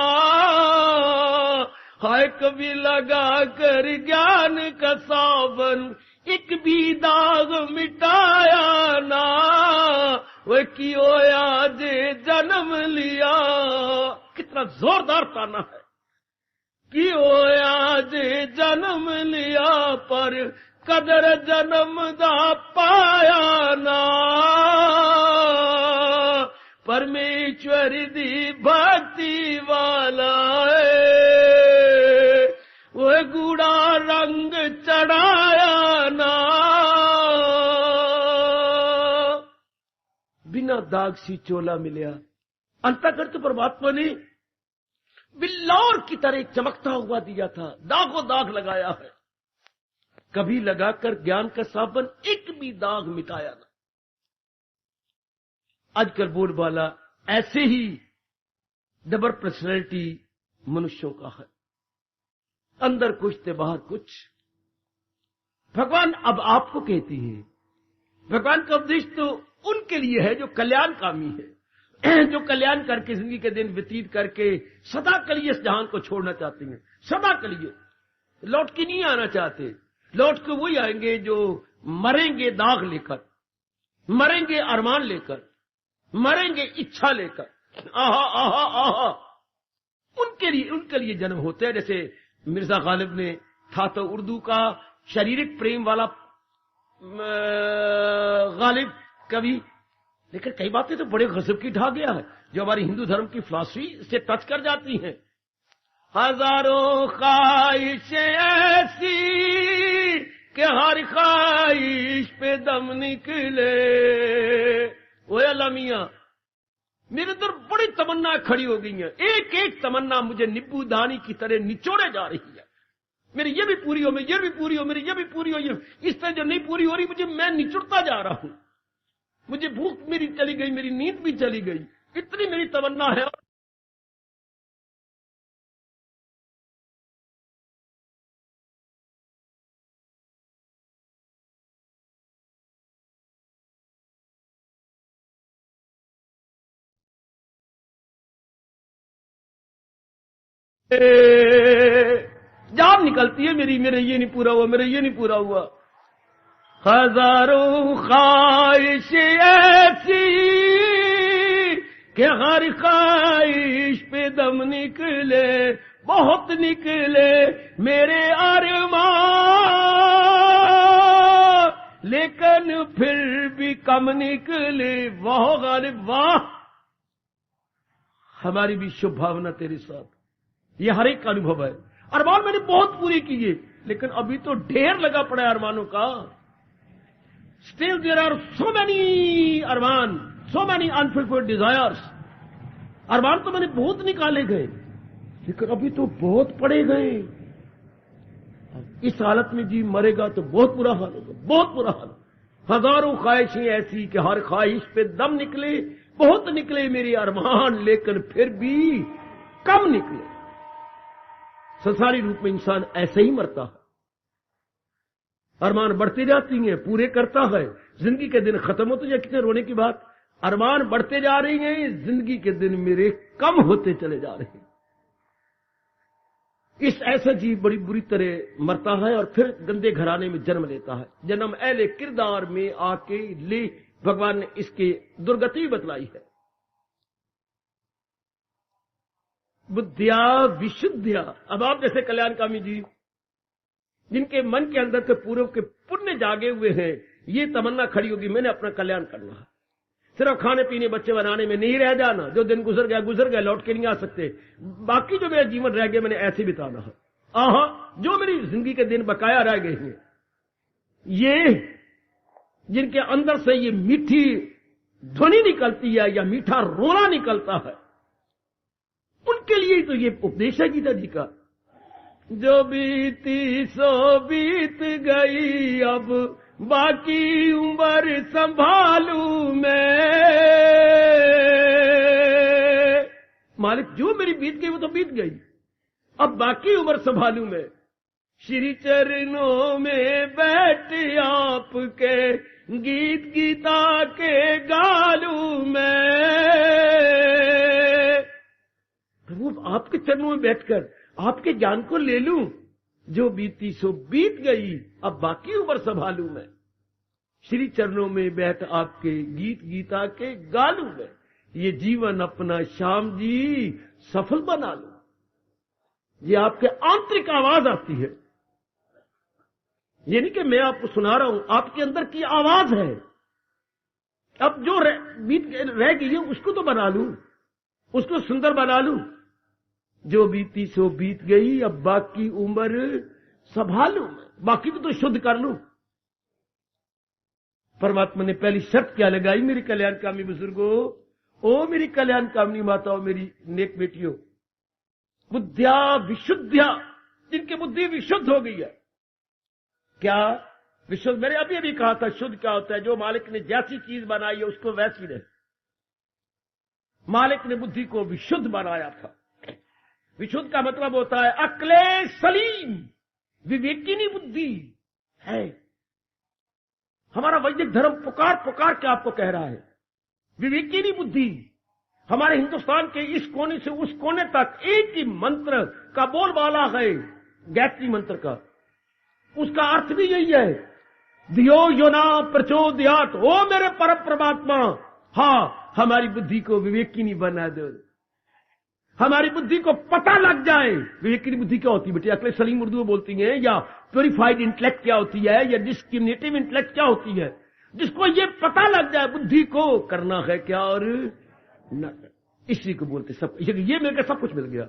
हाय कभी लगा कर ज्ञान का साबन, एक भी दाग मिटाया ना। वो क्यों आज जन्म लिया, कितना जोरदार ताना है। क्यों आज जन्म लिया, पर कदर जन्म दा पाया ना। परमेश्वर दी भक्ति वाला है, वो गूढ़ा रंग चढ़ाया ना। बिना दाग सी चोला मिलिया। अंतःकरण तो परमात्मा ने बिल्लौर की तरह चमकता हुआ दिया था, दागो दाग लगाया है। कभी लगाकर ज्ञान का साबन, एक भी दाग मिटाया ना। आजकल बोलबाला ऐसे ही डबल पर्सनैलिटी मनुष्यों का है, अंदर कुछ थे बाहर कुछ। भगवान अब आपको कहती है, भगवान का उपदेश तो उनके लिए है जो कल्याणकामी है, जो कल्याण करके जिंदगी के दिन व्यतीत करके सदा के लिए इस जहान को छोड़ना चाहते हैं। सदा के लिए लौट के नहीं आना चाहते। लौट के वही आएंगे जो मरेंगे दाग लेकर, मरेंगे अरमान लेकर, मरेंगे इच्छा लेकर। आहा आहा आहा, उनके लिए जन्म होते हैं। जैसे मिर्जा गालिब ने था तो उर्दू का शारीरिक प्रेम वाला गालिब कवि, लेकिन कई बातें तो बड़े गजब की ढा गया है, जो हमारी हिंदू धर्म की फिलॉसफी से टच कर जाती हैं। हजारों ख्वाहिशें ऐसी कि हर ख्वाहिश पे दम निकले। वो अल्लाह मियां, मेरे अंदर बड़ी तमन्ना खड़ी हो गई हैं, एक एक तमन्ना मुझे नींबू दानी की तरह निचोड़े जा रही है। मेरी ये भी पूरी हो, मेरी ये भी पूरी हो, मेरी ये भी पूरी हो। ये इस तरह जो नहीं पूरी हो रही मुझे, मैं निचुड़ता जा रहा हूं। मुझे भूख मेरी चली गई, मेरी नींद भी चली गई, इतनी मेरी तमन्ना है। जान निकलती है मेरी, मेरे ये नहीं पूरा हुआ, मेरे ये नहीं पूरा हुआ। हजारों ख्वाहिश ऐसी कि हर ख्वाहिश पे दम निकले, बहुत निकले मेरे अरमान, लेकिन फिर भी कम निकले। वाह गालिब वाह, हमारी भी शुभ भावना तेरे साथ, ये हर एक का अनुभव है। अरमान मैंने बहुत पूरी किए, लेकिन अभी तो ढेर लगा पड़ा है अरमानों का। Still there are so many अरमान, सो मेनी अनफुलफिल्ड डिजायर्स। अरमान तो मैंने बहुत निकाले गए, लेकिन अभी तो बहुत पड़े गए। इस हालत में जी मरेगा तो बहुत बुरा हाल होगा, बहुत बुरा हाल। हजारों ख्वाहिशें ऐसी कि हर ख्वाहिश पे दम निकले, बहुत निकले मेरे अरमान, लेकिन फिर भी कम निकले। संसारी रूप में इंसान ऐसे ही मरता है, अरमान बढ़ती जाती हैं, पूरे करता है, जिंदगी के दिन खत्म होते जाए। कितने रोने की बात, अरमान बढ़ते जा रही हैं, जिंदगी के दिन मेरे कम होते चले जा रहे हैं। इस ऐसे जीव बड़ी बुरी तरह मरता है और फिर गंदे घराने में जन्म लेता है। जन्म अहले किरदार में आके ले, भगवान ने इसकी दुर्गति बतलाई है। बुद्धिया विशुद्धिया, अब आप जैसे कल्याणकामी जी, जिनके मन के अंदर के पूर्व के पुण्य जागे हुए हैं, ये तमन्ना खड़ी होगी मैंने अपना कल्याण करना है। सिर्फ खाने पीने बच्चे बनाने में नहीं रह जाना, जो दिन गुजर गया, लौट के नहीं आ सकते। बाकी जो मेरा जीवन रह गया मैंने ऐसे बिताना है। आहा, जो मेरी जिंदगी के दिन बकाया रह गए हैं, ये जिनके अंदर से ये मीठी ध्वनि निकलती है या मीठा रोना निकलता है, उनके लिए तो ये उपदेश है गीता जी का। जो बीती सो बीत गई, अब बाकी उम्र संभालू मैं। मालिक जो मेरी बीत गई वो तो बीत गई, अब बाकी उम्र संभालू मैं। श्री चरणों में बैठ आपके गीत गीता के गालू मैं। प्रभु आपके चरणों में बैठकर आपके ज्ञान को ले लूं। जो बीती सो बीत गई, अब बाकी उम्र संभालू मैं। श्री चरणों में बैठ आपके गीत गीता के गालू मैं। ये जीवन अपना श्याम जी सफल बना लो। ये आपके आंतरिक आवाज आती है, ये नहीं कि मैं आपको सुना रहा हूं, आपके अंदर की आवाज है। अब जो बीत रह गई है उसको तो बना लूं, उसको सुंदर बना लूं। जो बीती सो बीत गई, अब बाकी उम्र संभालू मैं, बाकी को तो शुद्ध कर लूं। परमात्मा ने पहली शर्त क्या लगाई मेरी कल्याणकामी बुजुर्गों, ओ मेरी कल्याणकामी माताओं, मेरी नेक बेटियों, बुद्धिया विशुद्धिया, जिनकी बुद्धि विशुद्ध हो गई है। क्या विशुद्ध, मैंने अभी अभी कहा था शुद्ध क्या होता है, जो मालिक ने जैसी चीज बनाई है उसको वैसी रहे। मालिक ने बुद्धि को विशुद्ध बनाया था। विशुद्ध का मतलब होता है अक्ले सलीम, विवेकिनी बुद्धि है। हमारा वैदिक धर्म पुकार पुकार के आपको कह रहा है विवेकिनी बुद्धि। हमारे हिंदुस्तान के इस कोने से उस कोने तक एक ही मंत्र का बोलबाला है, गायत्री मंत्र का। उसका अर्थ भी यही है, धियो योना प्रचोदयात, ओ मेरे परम परमात्मा, हाँ हमारी बुद्धि को विवेकिनी बना दो, हमारी बुद्धि को पता लग जाए। विवेकिनी बुद्धि क्या होती है बेटे, अकले सलीम उर्दू में बोलती है, या प्योरिफाइड इंटेलेक्ट क्या होती है, या डिस्क्रिमिनेटिव इंटेलेक्ट क्या होती है, जिसको ये पता लग जाए बुद्धि को करना है क्या और न, इसी को बोलते सब। ये मिलकर सब कुछ मिल गया।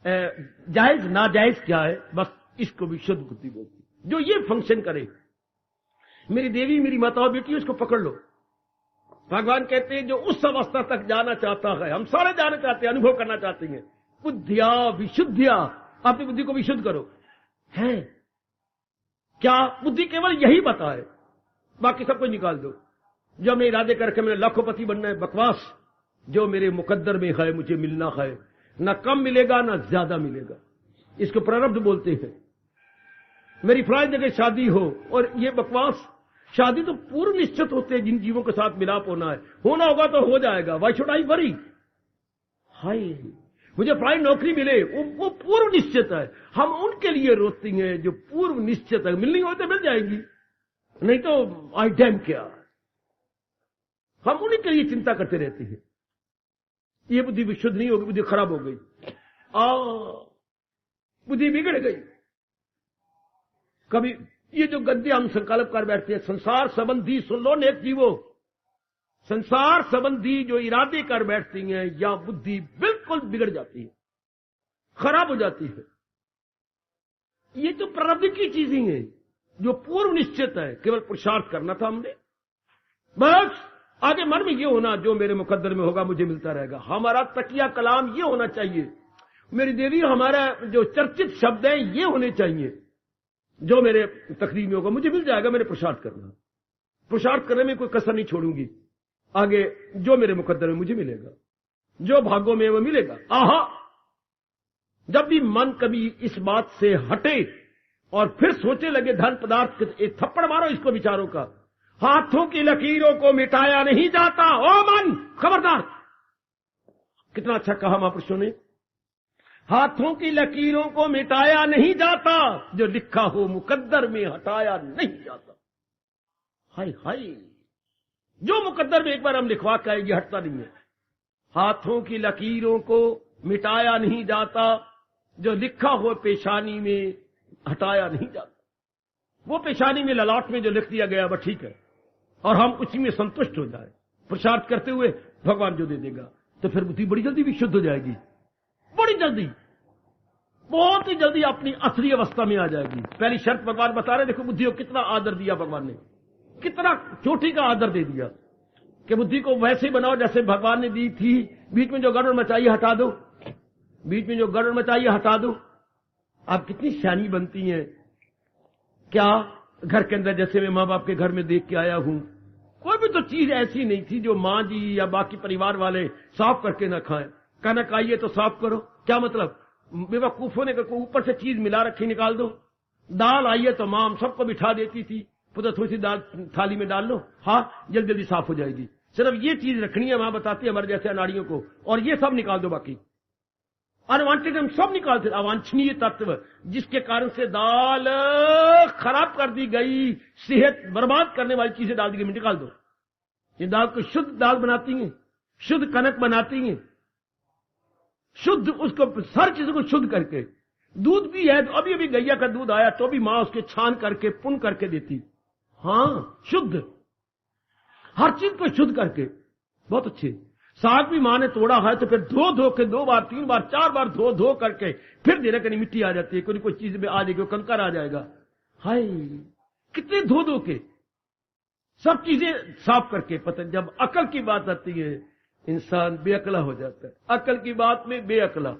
जायज नाजायज क्या है, बस इसको भी शुद्ध बुद्धि बोलती है। जो ये फंक्शन करे, मेरी देवी मेरी माता बेटी, उसको पकड़ लो। भगवान कहते हैं जो उस अवस्था तक जाना चाहता है, हम सारे जाना चाहते हैं, अनुभव करना चाहते हैं, बुद्धिया विशुद्धिया, अपनी बुद्धि को विशुद्ध करो। है क्या बुद्धि केवल यही बताए, बाकी सब कुछ निकाल दो। जो हमने इरादे करके मैंने लाखोंपति बनना है, बकवास। जो मेरे मुकद्दर में है मुझे मिलना है, ना कम मिलेगा ना ज्यादा मिलेगा, इसको प्रारब्ध बोलते हैं। मेरी फलानी जगह शादी हो, और ये बकवास। शादी तो पूर्व निश्चित होते हैं, जिन जीवों के साथ मिलाप होना है, होना होगा तो हो जाएगा। Why should I worry? हाय, मुझे फलानी नौकरी मिले, वो पूर्व निश्चित है। हम उनके लिए रोते हैं जो पूर्व निश्चित है, मिलनी हो तो मिल जाएगी, नहीं तो आई डैम क्या। हम उन्हीं के लिए चिंता करते रहते हैं। ये बुद्धि विशुद्ध नहीं होगी, बुद्धि खराब हो गई, बुद्धि बिगड़ गई। कभी ये जो गद्य हम संकल्प कर बैठते हैं, संसार संबंधी, सुन लो नेक जीवो, संसार संबंधी जो इरादे कर बैठती हैं, या बुद्धि बिल्कुल बिगड़ जाती है, खराब हो जाती है। ये तो प्रारब्ध की चीजें हैं जो पूर्व निश्चित है, केवल पुरुषार्थ करना था हमने, बस। आगे मन में ये होना जो मेरे मुकद्दर में होगा मुझे मिलता रहेगा। हमारा तकिया कलाम ये होना चाहिए, मेरी देवी, हमारा जो चर्चित शब्द है ये होने चाहिए, जो मेरे तकदीर में होगा मुझे मिल जाएगा। मैंने पुरुषार्थ करना, पुरुषार्थ करने में कोई कसर नहीं छोड़ूंगी। आगे जो मेरे मुकद्दर में मुझे मिलेगा, जो भागों में वो मिलेगा। आहा, जब भी मन कभी इस बात से हटे और फिर सोचे लगे धन पदार्थ, एक थप्पड़ मारो इसको विचारों का। हाथों की लकीरों को मिटाया नहीं जाता, ओ मन खबरदार। कितना अच्छा कहा महापुरुषों ने, हाथों की लकीरों को मिटाया नहीं जाता, जो लिखा हो मुकद्दर में हटाया नहीं जाता। हाय हाय, जो मुकद्दर में एक बार हम लिखवा के आएंगे हटता नहीं है। हाथों की लकीरों को मिटाया नहीं जाता, जो लिखा हो पेशानी में हटाया नहीं जाता। वो पेशानी में, ललाट में जो लिख दिया गया वह ठीक है, और हम उसी में संतुष्ट हो जाए, पुरुषार्थ करते हुए भगवान जो दे देगा, तो फिर बुद्धि बड़ी जल्दी विशुद्ध हो जाएगी, बड़ी जल्दी, बहुत ही जल्दी अपनी असली अवस्था में आ जाएगी। पहली शर्त भगवान बता रहे, देखो बुद्धि को कितना आदर दिया भगवान ने, कितना चोटी का आदर दे दिया कि बुद्धि को वैसे ही बनाओ जैसे भगवान ने दी थी। बीच में जो गड़बड़ मचाइए हटा दो, बीच में जो गड़बड़ मचाइए हटा दो। आप कितनी सियानी बनती हैं। क्या घर के अंदर, जैसे मैं माँ बाप के घर में देख के आया हूं, कोई भी तो चीज ऐसी नहीं थी जो माँ जी या बाकी परिवार वाले साफ करके ना खाएं। कनक आई है तो साफ करो, क्या मतलब? बेवकूफों ने ऊपर से चीज मिला रखी, निकाल दो। दाल आई है तो माँ हम सबको बिठा देती थी, पुत्र थोड़ी सी दाल थाली में डाल लो, हाँ जल्दी जल्दी साफ हो जाएगी। सिर्फ ये चीज रखनी है, माँ बताती है हमारे जैसे अनाड़ियों को, और ये सब निकाल दो। बाकी अनवांटेड हम सब निकालते, अवांछनीय तत्व जिसके कारण से दाल खराब कर दी गई, सेहत बर्बाद करने वाली चीजें डाल दी गई, निकाल दो। ये दाल को शुद्ध दाल बनाती हैं, शुद्ध कनक बनाती हैं, शुद्ध उसको हर चीजों को शुद्ध करके। दूध भी है तो अभी अभी गैया का दूध आया तो भी मां उसके छान करके पुन करके देती, हाँ शुद्ध, हर चीज को शुद्ध करके, बहुत अच्छे। साग भी मां ने तोड़ा है तो फिर धो धो के 2 बार 3 बार 4 बार धो धो करके फिर देने कहीं मिट्टी आ जाती है, कोई कोई चीज में आ जाएगी, कंकर आ जाएगा। हाय कितने धो धो के सब चीजें साफ करके। पता जब अकल की बात आती है इंसान बेअकला हो जाता है, अकल की बात में बेअकला।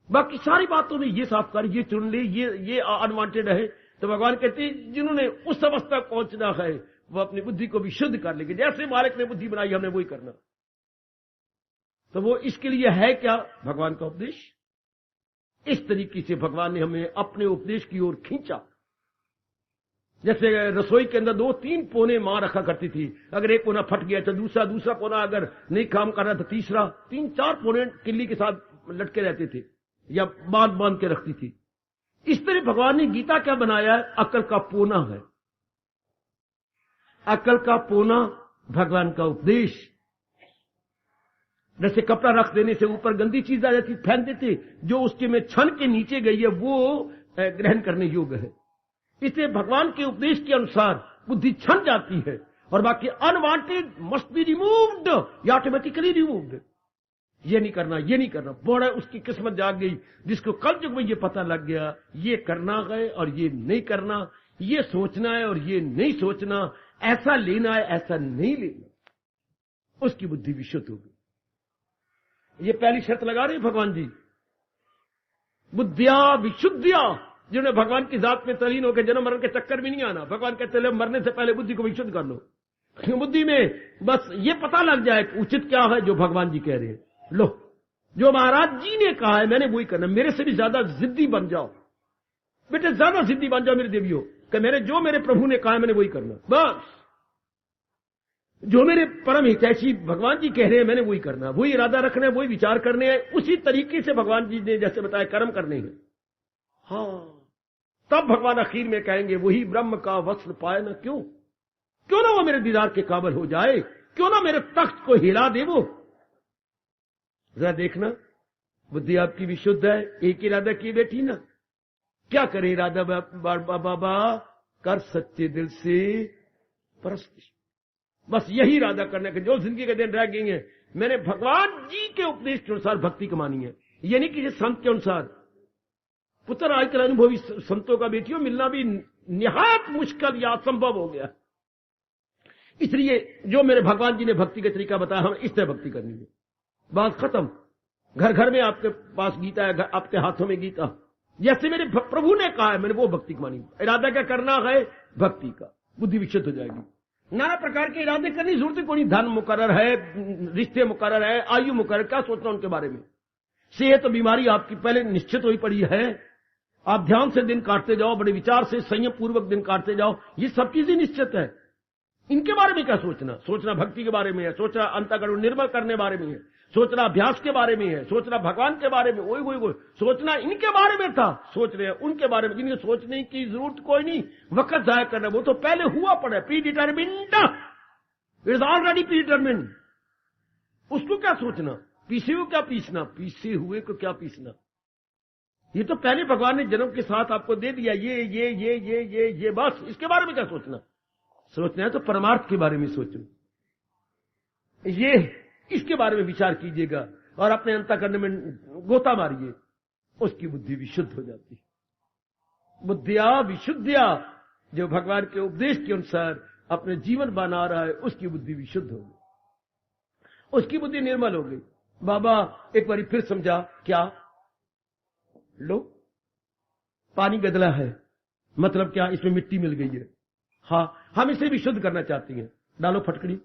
बाकी सारी बातों में ये साफ कर, ये चुन ले, ये अनवांटेड है। तो भगवान कहते हैं जिन्होंने उस अवस्था पहुंचना है वो अपनी बुद्धि को भी शुद्ध कर लेंगे, जैसे मालिक ने बुद्धि बनाई हमने वही करना। तो वो इसके लिए है क्या? भगवान का उपदेश। इस तरीके से भगवान ने हमें अपने उपदेश की ओर खींचा। जैसे रसोई के अंदर 2-3 कोने मां रखा करती थी, अगर एक कोना फट गया तो दूसरा कोना अगर नहीं काम कर रहा तो तीसरा, 3-4 कोने किल्ली के साथ लटके रहते थे या बांध के रखती थी। इस तरह भगवान ने गीता क्या बनाया है? अकल का पोना है। अकल का पोना भगवान का उपदेश। जैसे कपड़ा रख देने से ऊपर गंदी चीज आ जाती, फेंक देते, जो उसके में छन के नीचे गई है वो ग्रहण करने योग्य है। इसलिए भगवान के उपदेश के अनुसार बुद्धि छन जाती है और बाकी अनवांटेड मस्ट बी रिमूव्ड, या ऑटोमेटिकली रिमूव्ड। ये नहीं करना, ये नहीं करना। बड़ा उसकी किस्मत जाग गई, जिसको कल युग में ये पता लग गया, ये करना है और ये नहीं करना, ये सोचना है और ये नहीं सोचना, ऐसा लेना है ऐसा नहीं लेना, उसकी बुद्धि विशुद्ध होगी। ये पहली शर्त लगा रहे भगवान जी, बुद्धिया विशुद्धिया, जिन्हें भगवान की जात में तलीन होकर जन्म मरण के चक्कर भी नहीं आना। भगवान कहते हैं मरने से पहले बुद्धि को विशुद्ध कर लो। बुद्धि में बस ये पता लग जाए कि उचित क्या है जो भगवान जी कह रहे हैं। लो, जो महाराज जी ने कहा है मैंने वही करना। मेरे से भी ज्यादा जिद्दी बन जाओ बेटे, ज्यादा जिद्दी बन जाओ मेरे देवियों, कि जो मेरे प्रभु ने कहा है मैंने वही करना। बस जो मेरे परम हितैषी भगवान जी कह रहे हैं मैंने वही करना, वही इरादा रखना है, वही विचार करने हैं, उसी तरीके से भगवान जी ने जैसे बताया कर्म करने हैं। हाँ, तब भगवान आखिर में कहेंगे वही ब्रह्म का वस्त्र पाए ना क्यों, क्यों ना वो मेरे दीदार के काबिल हो जाए, क्यों ना मेरे तख्त को हिला दे वो। जरा देखना, बुद्धि आपकी विशुद्ध है, एक इरादा की बैठी ना, क्या करे इरादा बाबा, कर सच्चे दिल से परस्तिश। बस यही इरादा करने के जो जिंदगी के दिन रह गई है, मैंने भगवान जी के उपदेश के अनुसार भक्ति कमानी है, ये नहीं किसी संत के अनुसार। पुत्र आजकल अनुभवी संतों का बेटियों मिलना भी निहायत मुश्किल या असंभव हो गया। इसलिए जो मेरे भगवान जी ने भक्ति का तरीका बताया, हमें इस तरह भक्ति करनी है। बात खत्म। घर घर में आपके पास गीता है, आपके हाथों में गीता, जैसे मेरे प्रभु ने कहा है मैंने वो भक्ति कमानी। इरादा क्या करना है? भक्ति का। बुद्धि विकसित हो जाएगी। नाना प्रकार के इरादे करने की जरूरत कोई नहीं। धन मुकर्रर है, रिश्ते मुकर्रर है, आयु मुकर्रर, क्या सोचना उनके बारे में। सेहत तो बीमारी आपकी पहले निश्चित हुई पड़ी है, आप ध्यान से दिन काटते जाओ, बड़े विचार से संयम पूर्वक दिन काटते जाओ, ये सब चीजें निश्चित है। इनके बारे में क्या सोचना? सोचना भक्ति के बारे में है, सोचना अंतःकरण निर्मल करने बारे में है, सोचना अभ्यास के बारे में है, सोचना भगवान के बारे में। वही सोचना इनके बारे में था, सोच रहे हैं उनके बारे में जिन्हें सोचने की जरूरत कोई नहीं। वक्त जाया करना, वो तो पहले हुआ पड़ा है, pre determined, it is already pre determined. उसको क्या सोचना? पीसे हुए क्या पीसना, पीसे हुए को क्या पीसना। ये तो पहले भगवान ने जन्म के साथ आपको दे दिया, ये बस। इसके बारे में क्या सोचना? सोचना है तो परमार्थ के बारे में सोचो, ये इसके बारे में विचार कीजिएगा और अपने अंतःकरण में गोता मारिए, उसकी बुद्धि विशुद्ध हो जाती है। बुद्धिया विशुद्धिया, जो भगवान के उपदेश के अनुसार अपने जीवन बना रहा है, उसकी बुद्धि विशुद्ध हो गई, उसकी बुद्धि निर्मल हो गई। बाबा एक बार फिर समझा, क्या? लो, पानी गदला है, मतलब क्या? इसमें मिट्टी मिल गई है। हाँ, हम इसे भी शुद्ध करना चाहते हैं, डालो फटकड़ी।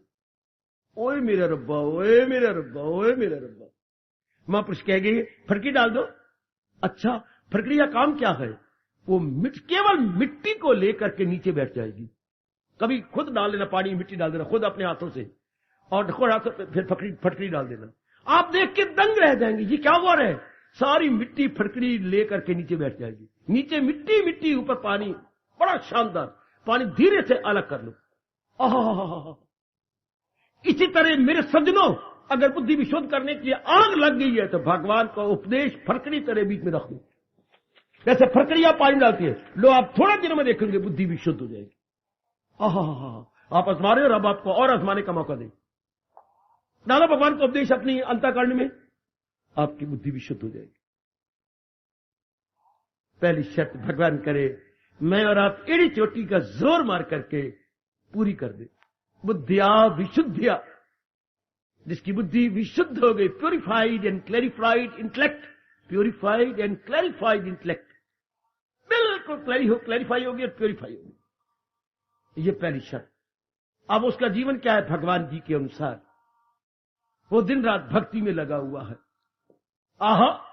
ओए मेरा रब्बा, ओए मेरा रब्बा, ओए मेरा रब्बा। महापुरुष कह गए फटकड़ी डाल दो। अच्छा, फटकड़ी का काम क्या है? वो केवल मिट्टी को लेकर के नीचे बैठ जाएगी। कभी खुद डाल देना पानी, मिट्टी डाल देना खुद अपने हाथों से, और खुद हाथों फिर फटकड़ी डाल देना। आप देख के दंग रह जाएंगे, ये क्या हो रहा है। सारी मिट्टी फटकड़ी लेकर के नीचे बैठ जाएगी। नीचे मिट्टी मिट्टी, ऊपर पानी, बड़ा शानदार पानी। धीरे से अलग कर लो। आहा, इसी तरह मेरे सज्जनों, अगर बुद्धि विशुद्ध करने के लिए आग लग गई है तो भगवान का उपदेश फटकड़ी तरह बीच में रख दो। जैसे फटकड़ी आप पानी डालती है, लो आप थोड़ा दिन में देखेंगे बुद्धि विशुद्ध हो जाएगी। आहा, आप आजमा रहे हो, अब आपको और आजमाने का मौका दे। डालो भगवान का उपदेश अपनी अंतःकरण में, आपकी बुद्धि विशुद्ध हो जाएगी। पहली शर्त भगवान करे मैं और आप एड़ी चोटी का जोर मार करके पूरी कर दे। बुद्धिया विशुद्धिया, जिसकी बुद्धि विशुद्ध हो गई, purified and clarified intellect, purified and clarified intellect, बिल्कुल क्लैरिफाई होगी और प्योरिफाई होगी। ये पहली शर्त। अब उसका जीवन क्या है? भगवान जी के अनुसार वो दिन रात भक्ति में लगा हुआ है। आहा,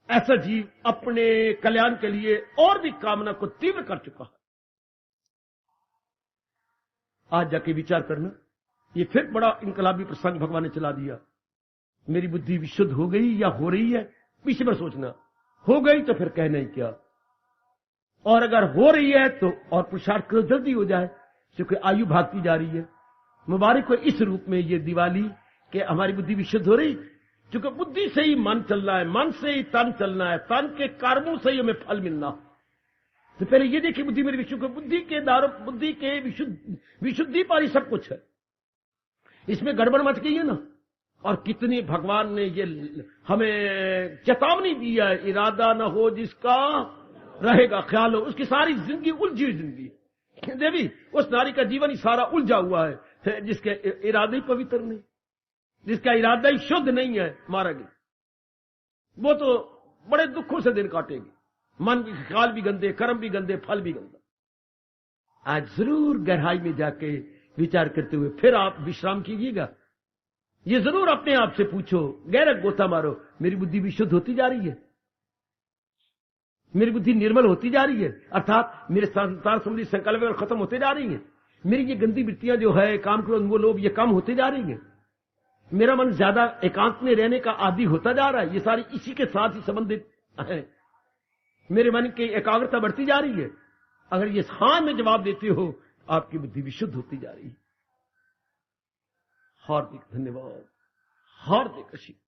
ऐसा जीव अपने कल्याण के लिए और भी कामना को तीव्र कर चुका है। आज जाके विचार करना, ये फिर बड़ा इनकलाबी प्रसंग भगवान ने चला दिया। मेरी बुद्धि विशुद्ध हो गई या हो रही है, पीछे पर सोचना। हो गई तो फिर कहना ही क्या, और अगर हो रही है तो और पुरुषार्थ करो, जल्दी हो जाए, क्योंकि आयु भागती जा रही है। मुबारक हो इस रूप में ये दिवाली कि हमारी बुद्धि विशुद्ध हो रही, क्योंकि बुद्धि से ही मन चलना है, मन से ही तन चलना है, तन के कर्मों से ही हमें फल मिलना। तो पहले ये देखिए बुद्धि मेरी विशुद्ध, बुद्धि के विशुद्धि पर ही सब कुछ है। इसमें गड़बड़ मच गई है ना। और कितनी भगवान ने ये हमें चेतावनी दी है, इरादा न हो जिसका रहेगा ख्याल हो, उसकी सारी जिंदगी उलझी हुई जिंदगी है। देवी, उस नारी का जीवन ही सारा उलझा हुआ है, जिसके इरादे ही पवित्र नहीं, जिसका इरादा ही शुद्ध नहीं है, मारा गया, वो तो बड़े दुखों से दिन काटेगी। मन के ख्याल भी गंदे, कर्म भी गंदे, फल भी गंदा। आज जरूर गहराई में जाके विचार करते हुए फिर आप विश्राम कीजिएगा। ये जरूर अपने आप से पूछो, गहरा गोता मारो, मेरी बुद्धि भी शुद्ध होती जा रही है, मेरी बुद्धि निर्मल होती जा रही है, अर्थात मेरे संसार संबंधी संकल्प खत्म होते जा रही हैं, मेरी ये गंदी वृत्तियां जो है, काम क्रोध वो लोभ, ये कम होते जा रही हैं, मेरा मन ज्यादा एकांत में रहने का आदी होता जा रहा है, ये सारी इसी के साथ ही संबंधित है, मेरे मन की एकाग्रता बढ़ती जा रही है। अगर ये हाँ में जवाब देते हो, आपकी बुद्धि भी शुद्ध होती जा रही है। हार्दिक धन्यवाद, हार्दिक आशीर्वाद।